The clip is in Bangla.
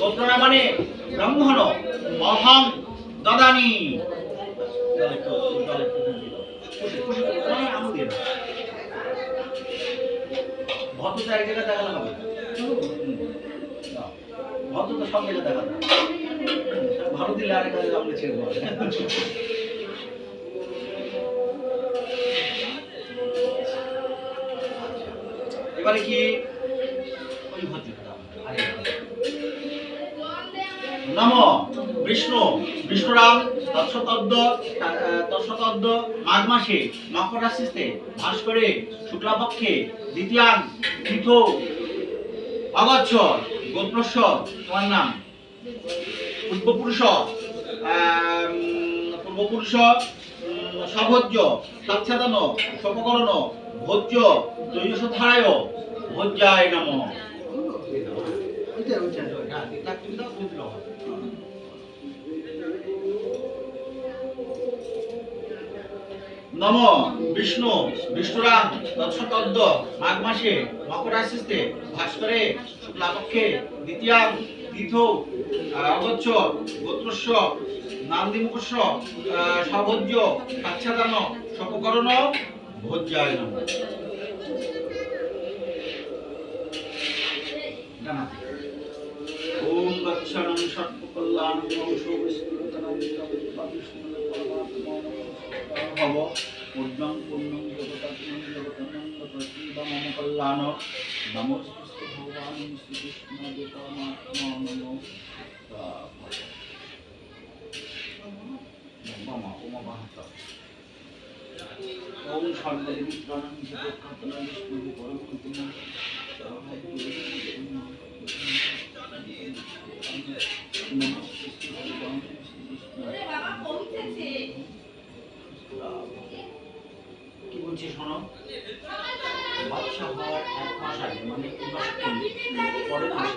গোত্র মানে ব্রাহ্মণ অহং দদানি। ভদ্রতা এক জায়গায় দেখানো হবে, ভদ্রতা সব জায়গায় দেখানো ভালো দিলে আরেক কাজে আপনি ছেড়ে দেবেন। এবারে কি ওই ভদ্রতা নম বিষ্ণু বিষ্ণুরাম তৎসতদ্দ মাঘ মাসে মকর রাশিতে ভাস করে শুক্লাপক্ষে দ্বিতীয়াং তীর্থ অগচ্ছর গোত্রস্য তোমার নাম পূর্বপুরুষ সভোজ্য তাচ্ছাদন সপকরণ ভোজ্য ত্রয়োদশধারায় ভোজ্যায় নমঃ। নম বিষ্ণু বিষ্ণুরাম তৎসতদ্দ মাঘ মাসে মকর রাশিতে ভাস করে শুক্লাপক্ষে দ্বিতীয়াং তীর্থ অগচ্ছ গোত্রস্য নান্দিমুখস্য সভোজ্য তাচ্ছাদন সপকরণ ভোজ্যায় নমঃ। ওম গচ্ছানং সর্বকল্যাণং মৌষো বিষ্ণুতনং ভব পূর্ণং পূর্ণং জগতাত্মং জগতনং প্রতিবা মম কল্যাণ নমস্তে ভগবান শ্রীকৃষ্ণ দেবতাত্মা নমো মামা ওমা বাহতা। ওম সর্বদেবিত্রাণং জগৎকাতনা বিষ্ণু পরমহংসং কি বলছি শোনো, বাদশা হওয়ার 1 মাস আগে মানে এই মাস পরের মাস